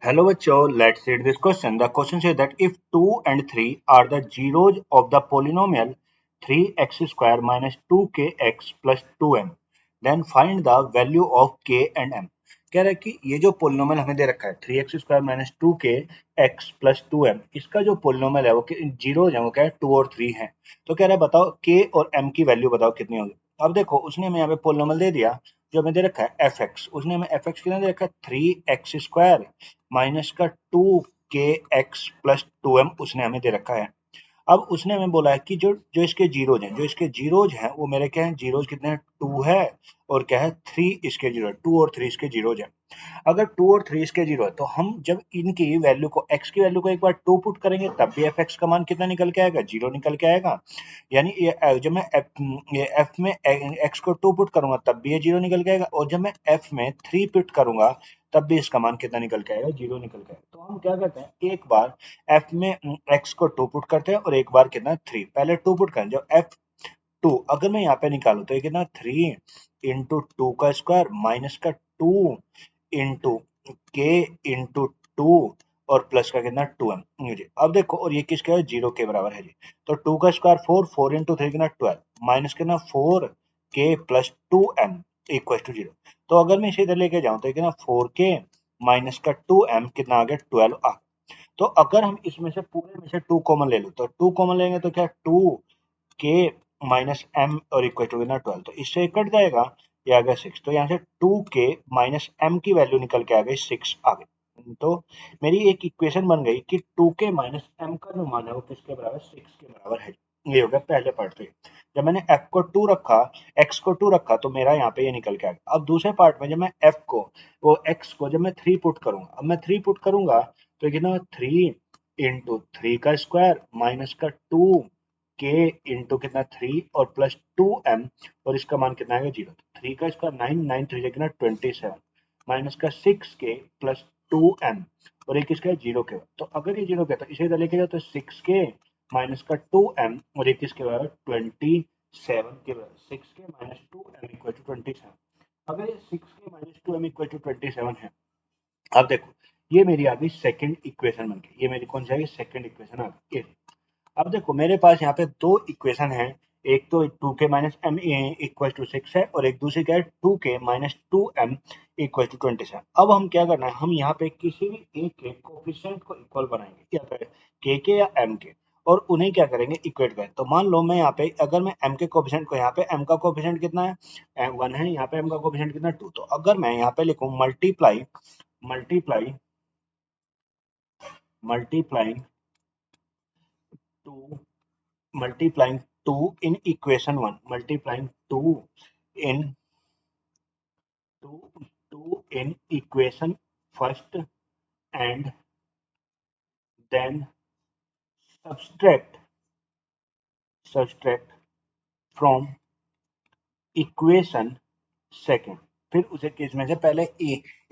Hello बच्चों, let's read this question. The question says that if 2 and 3 are the zeros of the polynomial 3x square minus 2kx plus 2m, then find the value of k and m. कह रहा है कि ये जो polynomial हमें दे रखा है 3x square minus 2kx plus 2m, इसका जो पोलिनोमियल है वो जीरो है, वो क्या है 2 और 3 है। तो कह रहा है बताओ k और m की वैल्यू बताओ कितनी होगी। अब देखो उसने हमें यहाँ पे पोलिनोमियल दे दिया जो हमें दे रखा है एफ एक्स, उसने हमें एफ एक्स कितना दे रखा है 3x स्क्वायर माइनस का 2kx प्लस 2m उसने हमें दे रखा है। अब उसने हमें बोला है कि जो जो इसके जीरोज हैं, जो इसके जीरोज हैं वो मेरे क्या हैं, जीरोज कितने हैं 2 है और क्या है 3 इसके जीरो है, 2 और 3 इसके जीरोज है। अगर 2 और 3 इसके जीरो है तो हम जब इनकी वैल्यू को x की वैल्यू को एक बार 2 पुट करेंगे तब भी एफ एक्स का मान कितना निकल के आएगा, जीरो निकल के आएगा। यानी ये जब मैं ये f में x को 2 पुट करूंगा तब भी ये जीरो निकल के आएगा, और जब मैं f में 3 पुट करूंगा तब भी इसका मान कितना निकल के आएगा, जीरो निकल के आएगा। तो हम क्या करते हैं, एक बार f में x को 2 पुट करते हैं और एक बार कितना 3, पहले 2 पुट करें। जब f 2 अगर मैं यहाँ पे निकालू तो ये कितना 3 इंटू 2 का स्क्वायर माइनस का 2 इंटू के इंटू 2 और प्लस का कितना 2m जी। अब देखो और ये किसका है, जीरो के बराबर है जी। तो 2 का स्क्वायर 4, 4 इंटू 3 कितना 12 माइनस कितना 4 के plus 2m equal to zero. तो अगर मैं इसे इधर लेके जाऊं तो ये कितना 4 के माइनस का 2m कितना आ गया 12 आ। तो अगर हम इसमें से पूरे में से 2 कॉमन ले लो तो 2 कॉमन लेंगे तो क्या 2 के माइनस एम और इक्वल टू कितना 12, तो इससे कट जाएगा, ये आ गया 6। तो यहाँ से 2 के माइनस एम की वैल्यू निकल के आ गई 6 आ गई। तो मेरी एक इक्वेशन बन गई कि 2 के माइनस एम का जो मान है वो किसके बराबर, 6 के बराबर है। ये हो गया पहले पार्ट पे। जब मैंने f को 2 रखा, x को 2 रखा तो मेरा यहाँ पे ये निकल के आ गया। अब दूसरे पार्ट में जब मैं f को वो x को जब मैं 3 पुट करूंगा, अब मैं 3 पुट करूंगा तो कितना 3 इंटू 3 का स्क्वायर माइनस का 2 के इंटू कितना 3 और प्लस 2m और इसका मान कितना आएगा जीरो। 3 का स्क्वायर 9, 9 3 कितना 27 माइनस का 6 के प्लस 2m और एक इसका जीरो के। तो अगर ये जीरो के तो इसे इधर लेके जाओ तो 6 के माइनस का 2m और एक इसके बराबर 27 के बराबर, 6 के माइनस 2m इक्वल टू 27। अगर ये 6 के माइनस 2m इक्वल टू 27 है, अब देखो ये मेरी आ गई सेकंड इक्वेशन बन गई। ये मेरी कौन सी आ गई, सेकंड इक्वेशन आ गई। अब देखो मेरे पास यहाँ पे दो इक्वेशन है, एक तो 2k minus m equal to 6 है और एक दूसरी क्या है 2k minus 2m equal to 27। अब हम क्या करना है, हम यहाँ पे किसी भी एक के कोफिशिएंट को इक्वल बनाएंगे, या फिर के या m के, और उन्हें क्या करेंगे इक्वेट करें। तो मान लो मैं यहाँ पे अगर मैं m के कोफिशिएंट को, यहाँ पे m का कोफिशिएंट कितना है 1 है, यहाँ पे m का कोफिशिएंट कितना 2। तो अगर मैं यहाँ पे लिखूं multiply multiply multiplying to multiplying 2 in equation 1, multiplying 2 in 2 in equation first, and then subtract from equation second. फिर उसे किस में से, पहले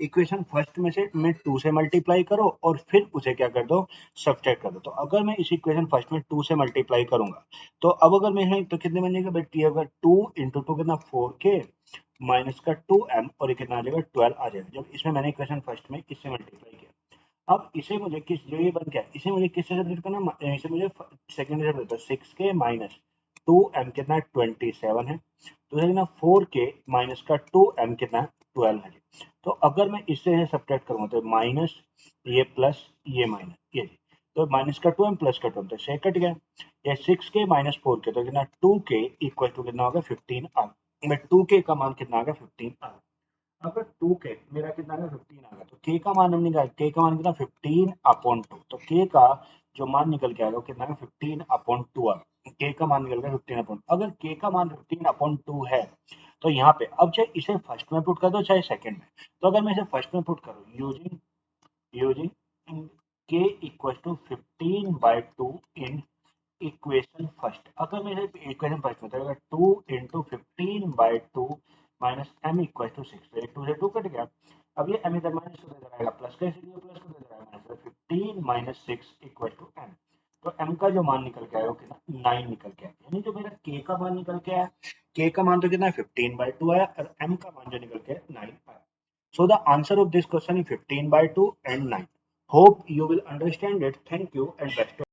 इक्वेशन फर्स्ट में से मैं 2 से मल्टीप्लाई करो और फिर उसे क्या कर दो, सब्ट्रैक्ट कर दो। तो अगर मैं इस इक्वेशन फर्स्ट में 2 से मल्टीप्लाई करूंगा तो अब अगर मैं तो कितने बन जाएगा बेटी, अगर 2 इंटू 2 कितना 4k माइनस का 2m और ये कितना आ जाएगा 12 आ जाएगा, जब इसमें मैंने इक्वेशन फर्स्ट में इससे मल्टीप्लाई किया। अब इसे मुझे किस, जो ये बन गया इसे मुझे किससे सेपरेट करना, इसे मुझे सेकंड से सेपरेट, 6k माइनस 2m कितना 27 है, तो है ना 4k माइनस का 2m कितना 12 है। तो अगर मैं इससे सब्ट्रैक्ट करूंगा तो माइनस ये प्लस ये माइनस ये, तो माइनस का 2m प्लस का 2m तो से कट गया। ये 6k माइनस 4k तो कितना 2k इक्वल टू कितना होगा 15 आ गया। 2k का मान कितना आ गया 15 आ गया। अगर 2k मेरा कितना है 15 आ गया तो k का मान हम निकाल, k का मान कितना 15 अपॉन 2, तो k का जो मान निकल के आएगा वो कितना है 15 अपॉन 2 आ गया। k का मान निकल गया 15 अपॉन, अगर k का मान 15 अपॉन 2 है तो यहाँ पे अब चाहे इसे फर्स्ट में पुट कर दो चाहे सेकंड में। तो अगर मैं इसे फर्स्ट में पुट करूँ using using k equal to 15 by 2 in equation first, अगर मेरे इक्वेशन फर्स्ट में तो अगर 2 into 15 by 2 minus m equal to 6, तो 2 से 2 कट गया। अब ये एम इधर माइनस को इधर आएगा, प्लस का इसीलिए प्लस को इधर आएगा, minus 15 minus 6 equal to m. तो एम का जो मान निकल के आया वो कितना 9 निकल के आया, यानी जो मेरा के का मान निकल के आया, के का मान तो कितना है 15 बाई 2 आया और एम का मान जो निकल के 9 आया। So the answer of this question is 15 by 2 and 9। Hope you will understand it. Thank you and best.